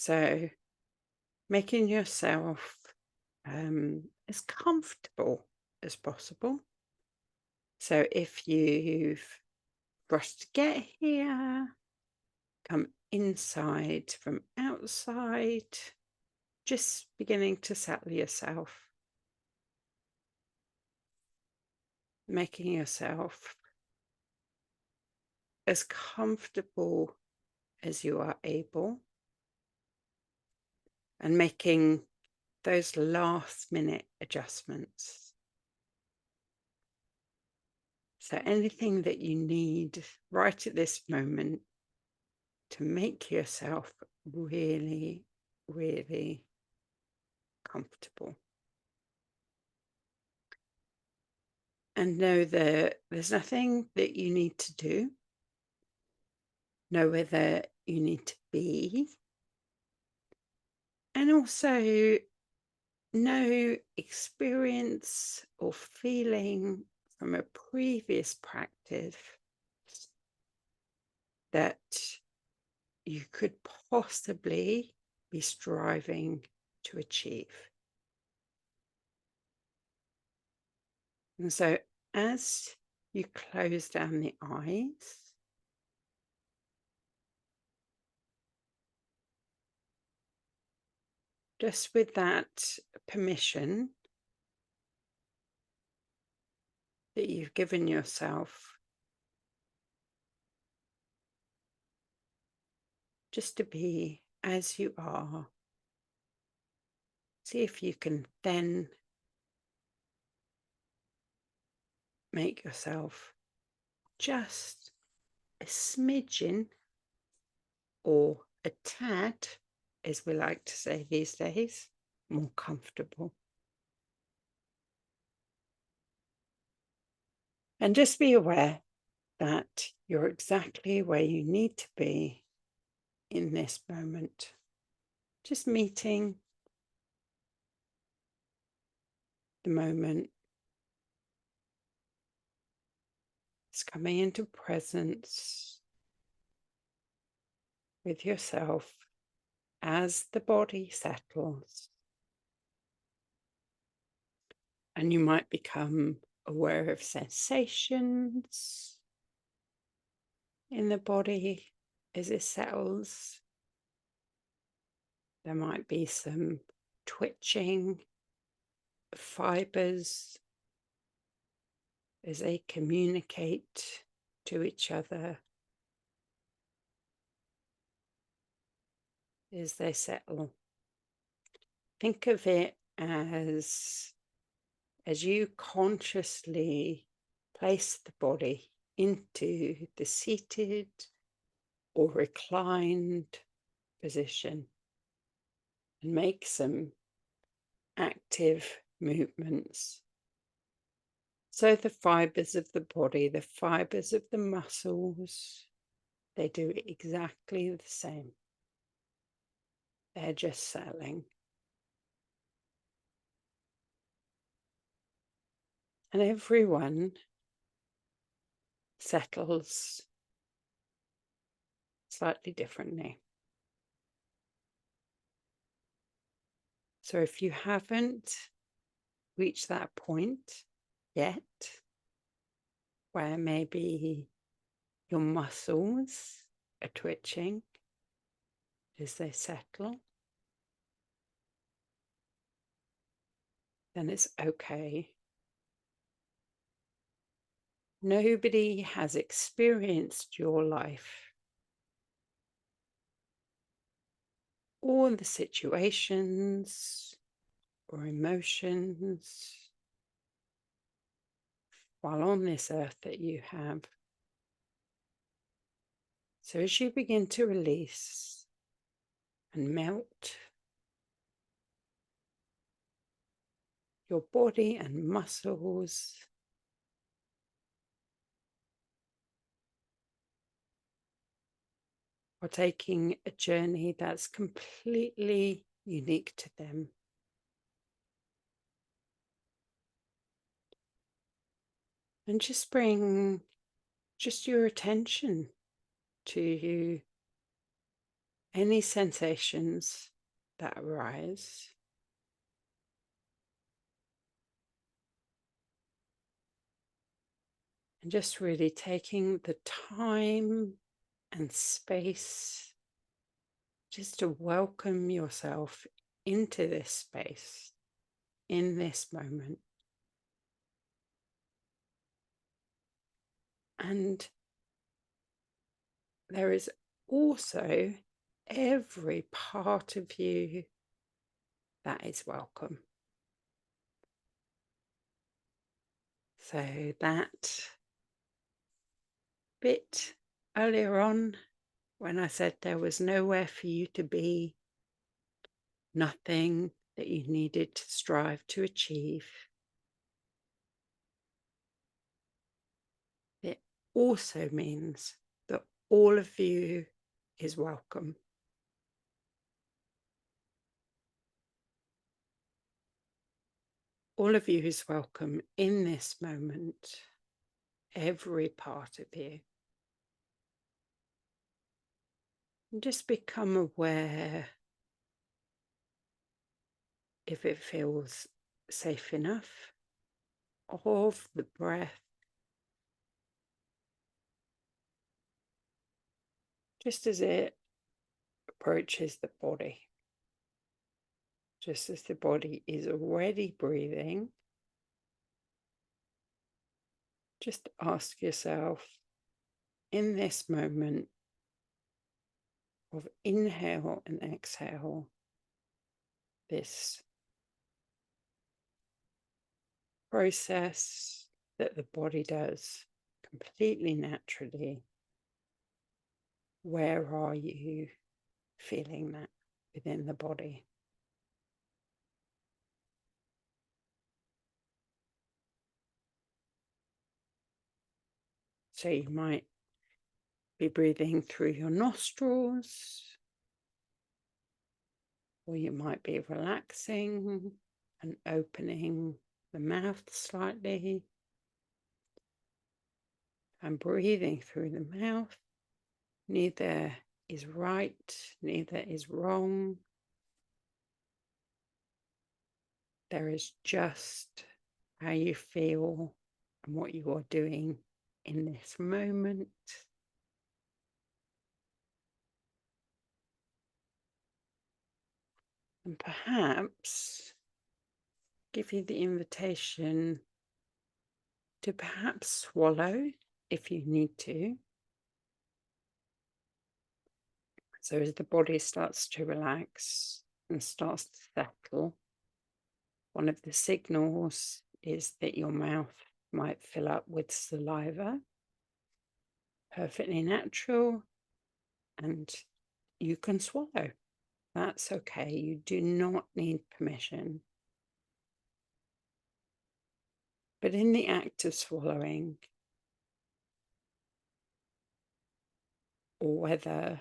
So making yourself as comfortable as possible. So if you've rushed to get here, come inside from outside, just beginning to settle yourself, making yourself as comfortable as you are able, and making those last minute adjustments. So anything that you need right at this moment to make yourself really, really comfortable. And know that there's nothing that you need to do, nowhere that you need to be, and also no experience or feeling from a previous practice that you could possibly be striving to achieve. And so as you close down the eyes, just with that permission that you've given yourself, just to be as you are, see if you can then make yourself just a smidgen, or a tad, as we like to say these days, more comfortable. And just be aware that you're exactly where you need to be in this moment. Just meeting the moment. It's coming into presence with yourself as the body settles. And you might become aware of sensations in the body as it settles. There might be some twitching of fibers as they communicate to each other as they settle. Think of it as you consciously place the body into the seated or reclined position and make some active movements. So the fibers of the body, the fibers of the muscles, they do exactly the same. They're just settling. And everyone settles slightly differently. So if you haven't reached that point yet, where maybe your muscles are twitching as they settle, then it's okay. Nobody has experienced your life, all the situations or emotions while on this earth that you have. So as you begin to release and melt, your body and muscles are taking a journey that's completely unique to them. And just bring just your attention to any sensations that arise. And just really taking the time and space just to welcome yourself into this space, in this moment. And there is also every part of you that is welcome. So that bit earlier on, when I said there was nowhere for you to be, nothing that you needed to strive to achieve, it also means that all of you is welcome. All of you is welcome in this moment, every part of you. And just become aware if it feels safe enough of the breath, just as it approaches the body. Just as the body is already breathing, just ask yourself in this moment of inhale and exhale, this process that the body does completely naturally, where are you feeling that within the body? So you might be breathing through your nostrils, or you might be relaxing and opening the mouth slightly and breathing through the mouth. Neither is right, neither is wrong. There is just how you feel and what you are doing in this moment. And perhaps give you the invitation to perhaps swallow if you need to. So as the body starts to relax and starts to settle, one of the signals is that your mouth might fill up with saliva. Perfectly natural, and you can swallow. That's okay. You do not need permission. But in the act of swallowing, or whether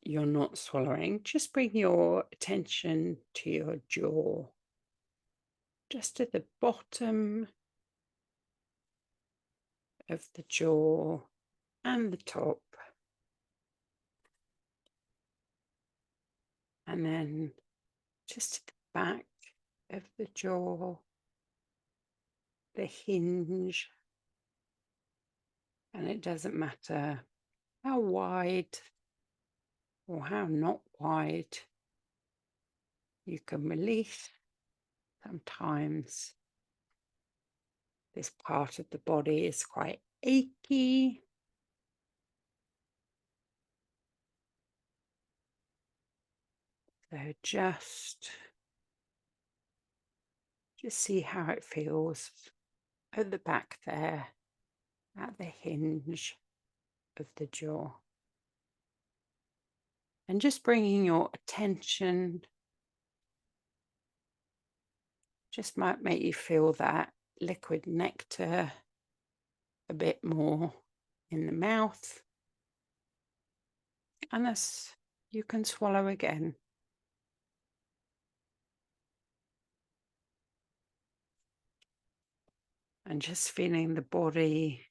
you're not swallowing, just bring your attention to your jaw, just at the bottom of the jaw and the top. And then just at the back of the jaw, the hinge. And it doesn't matter how wide or how not wide you can release. Sometimes this part of the body is quite achy. So just see how it feels at the back there, at the hinge of the jaw. And just bringing your attention just might make you feel that liquid nectar a bit more in the mouth. And as you can swallow again. And just feeling the body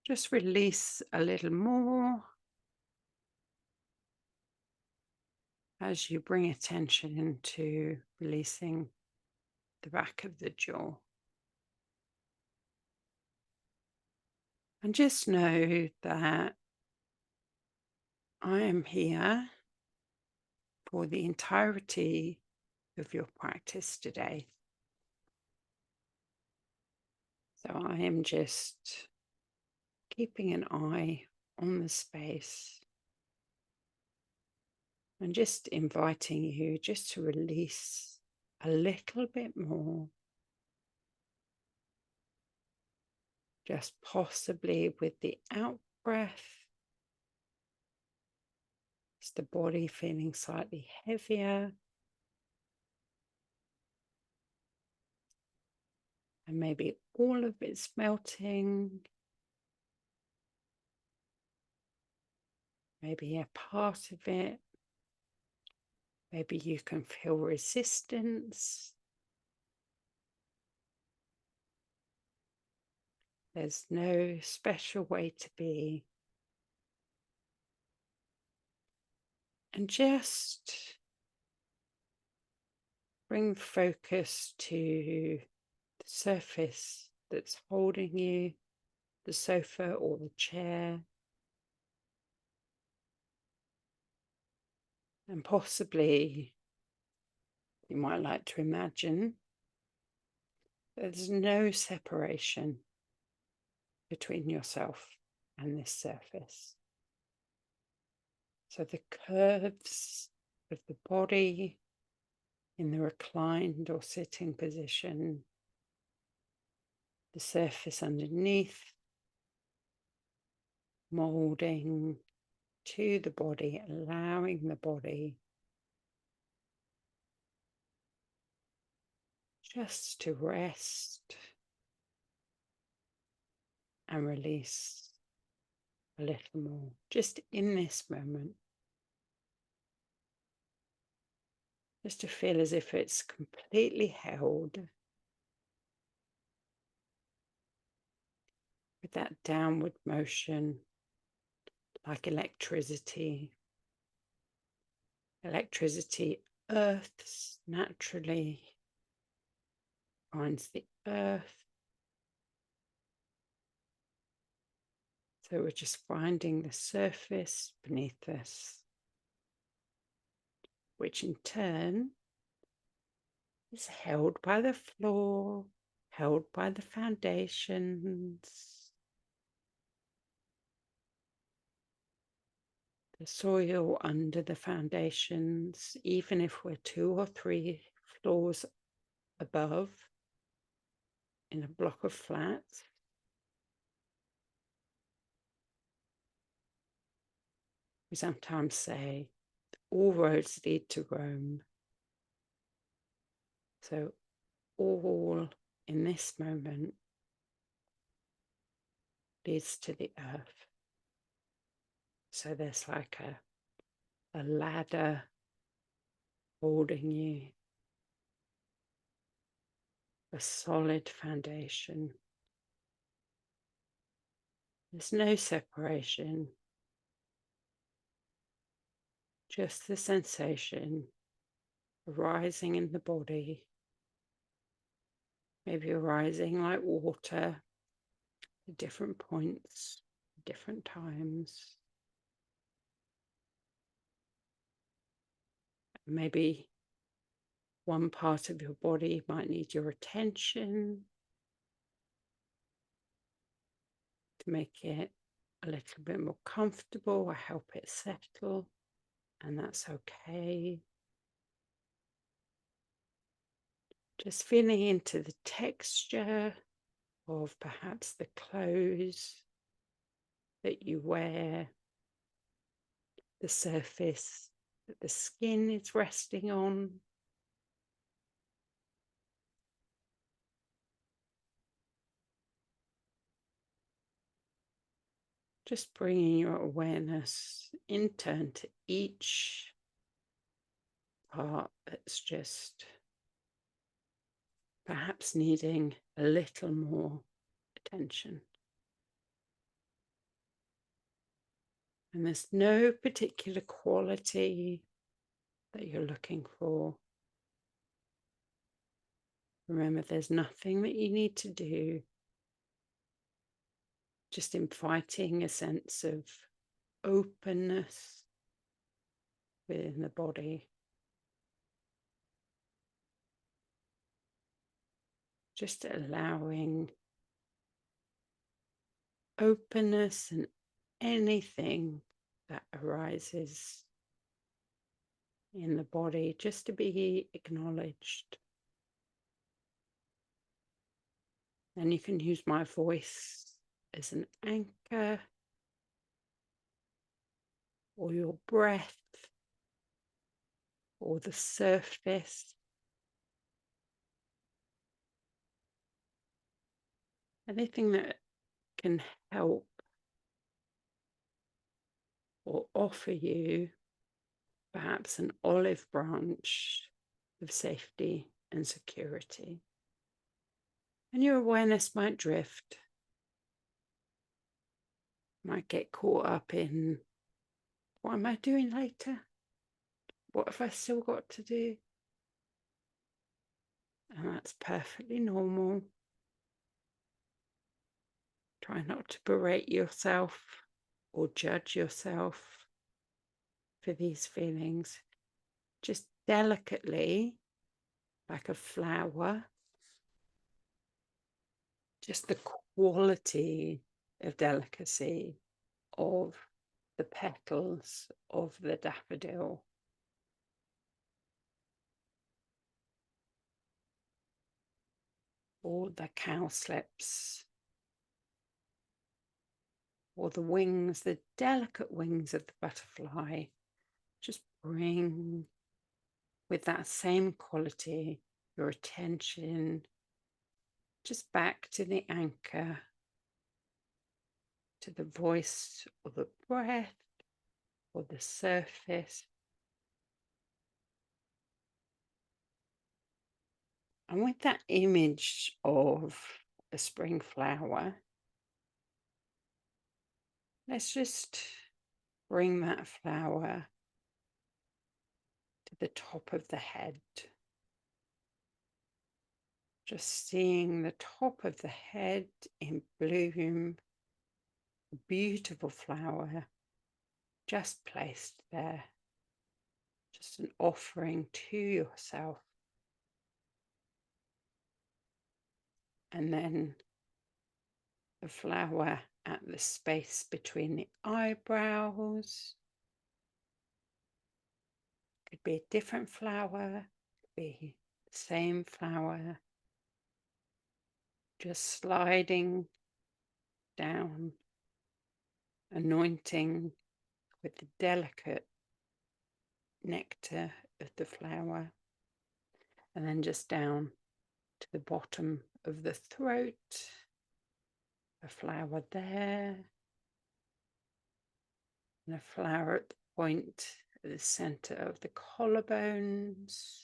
just release a little more as you bring attention into releasing the back of the jaw. And just know that I am here for the entirety of your practice today. So I am just keeping an eye on the space and just inviting you just to release a little bit more, just possibly with the out breath. Is the body feeling slightly heavier? And maybe all of it's melting. Maybe a part of it. Maybe you can feel resistance. There's no special way to be. And just bring focus to the surface that's holding you, the sofa or the chair. And possibly you might like to imagine there's no separation between yourself and this surface. So the curves of the body in the reclined or sitting position, the surface underneath, molding to the body, allowing the body just to rest and release a little more, just in this moment. Just to feel as if it's completely held with that downward motion, like electricity. Electricity earths naturally, finds the earth. So we're just finding the surface beneath us, which in turn is held by the floor, held by the foundations, the soil under the foundations, even if we're 2 or 3 floors above in a block of flats. We sometimes say all roads lead to Rome. So all in this moment leads to the earth. So there's like a ladder holding you, a solid foundation. There's no separation, just the sensation arising in the body, maybe arising like water at different points, different times. Maybe one part of your body might need your attention to make it a little bit more comfortable or help it settle, and that's okay. Just feeling into the texture of perhaps the clothes that you wear, the surface that the skin is resting on. Just bringing your awareness in turn to each part that's just perhaps needing a little more attention. And there's no particular quality that you're looking for. Remember, there's nothing that you need to do, just inviting a sense of openness within the body. Just allowing openness and anything that arises in the body just to be acknowledged. And you can use my voice as an anchor, or your breath, or the surface. Anything that can help or offer you perhaps an olive branch of safety and security. And your awareness might drift, might get caught up in, what am I doing later? What have I still got to do? And that's perfectly normal. Try not to berate yourself or judge yourself for these feelings. Just delicately, like a flower, just the quality of delicacy of the petals of the daffodil. Or the cowslips, or the wings, the delicate wings of the butterfly. Just bring, with that same quality, your attention just back to the anchor, to the voice or the breath or the surface. And with that image of a spring flower, let's just bring that flower to the top of the head. Just seeing the top of the head in bloom, a beautiful flower just placed there, just an offering to yourself. And then the flower at the space between the eyebrows. Could be a different flower, could be the same flower. Just sliding down, anointing with the delicate nectar of the flower, and then just down to the bottom of the throat, a flower there, and a flower at the point at the center of the collarbones,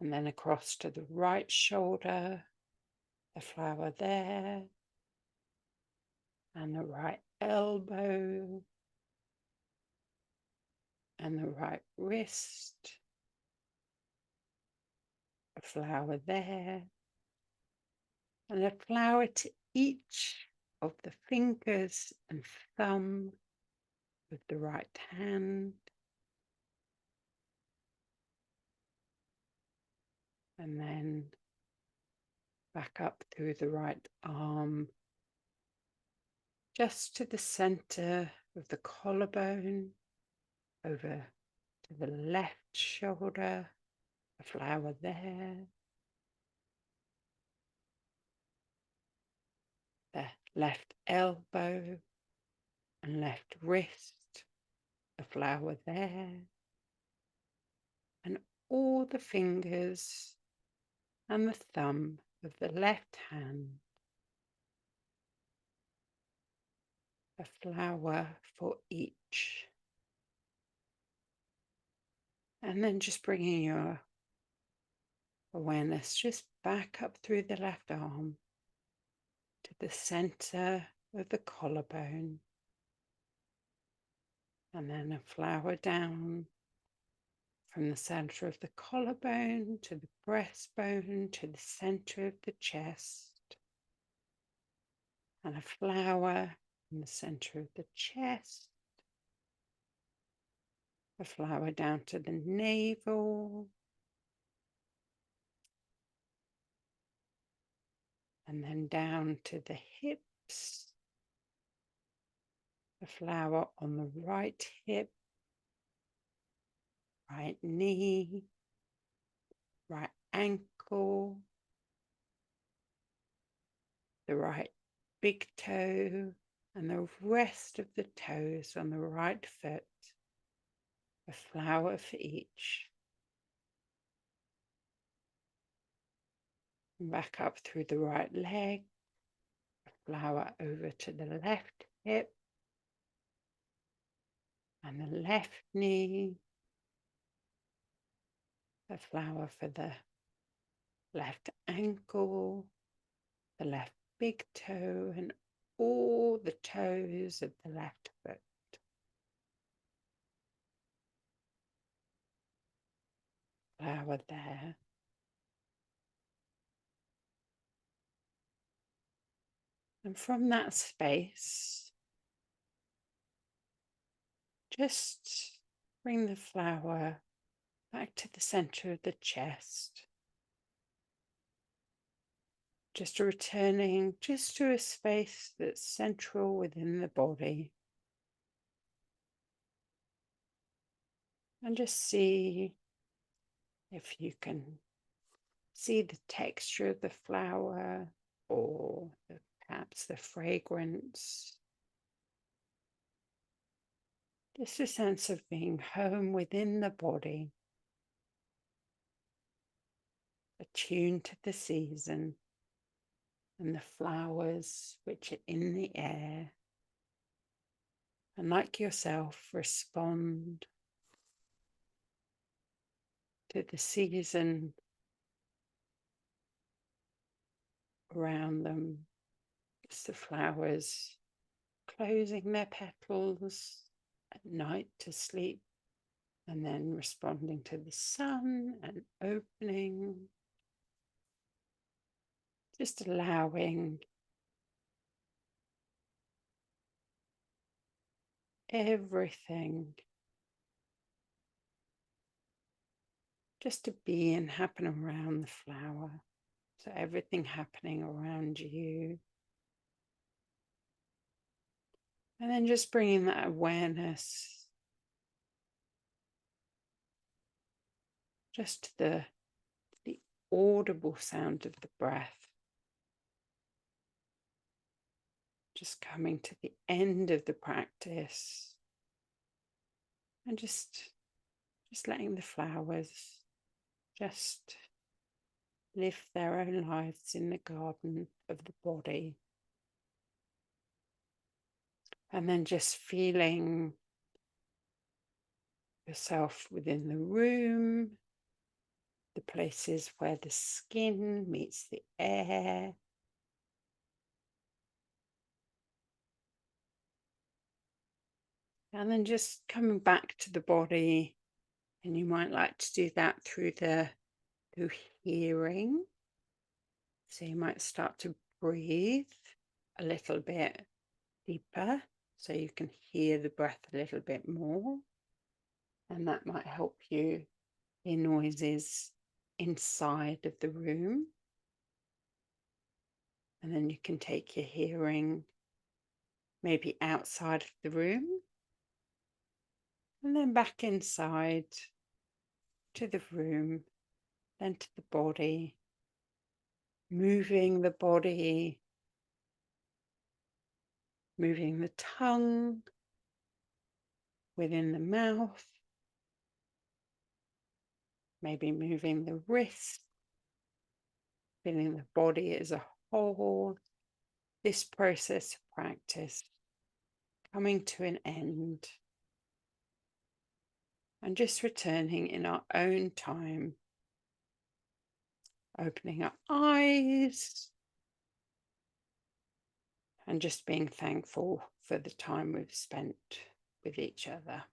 and then across to the right shoulder, a flower there, and the right elbow, and the right wrist, a flower there, and a flower to each of the fingers and thumb with the right hand, and then back up through the right arm, just to the center of the collarbone, over to the left shoulder, a flower there, the left elbow and left wrist, a flower there, and all the fingers and the thumb of the left hand, a flower for each. And then just bringing your awareness just back up through the left arm to the center of the collarbone, And then a flower down from the center of the collarbone to the breastbone to the center of the chest. And a flower in the center of the chest. A flower down to the navel. And then down to the hips. A flower on the right hip, right knee, right ankle, the right big toe, and the rest of the toes on the right foot. A flower for each. And back up through the right leg, a flower over to the left hip, and the left knee, a flower for the left ankle, the left big toe, and all the toes of the left foot. Flower there. And from that space, just bring the flower back to the center of the chest. Just returning just to a space that's central within the body. And just see if you can see the texture of the flower or perhaps the fragrance. Just a sense of being home within the body, attuned to the season and the flowers which are in the air. And like yourself, respond to the season around them. It's the flowers closing their petals at night to sleep, and then responding to the sun and opening, just allowing everything just to be and happen around the flower. So everything happening around you. And then just bringing that awareness just to the audible sound of the breath. Just coming to the end of the practice and just letting the flowers just live their own lives in the garden of the body. And then just feeling yourself within the room, the places where the skin meets the air. And then just coming back to the body, and you might like to do that through hearing. So you might start to breathe a little bit deeper so you can hear the breath a little bit more. And that might help you hear noises inside of the room. And then you can take your hearing maybe outside of the room, and then back inside to the room, then to the body, moving the body, moving the tongue within the mouth, maybe moving the wrist, feeling the body as a whole. This process of practice coming to an end, and just returning in our own time, opening our eyes and just being thankful for the time we've spent with each other.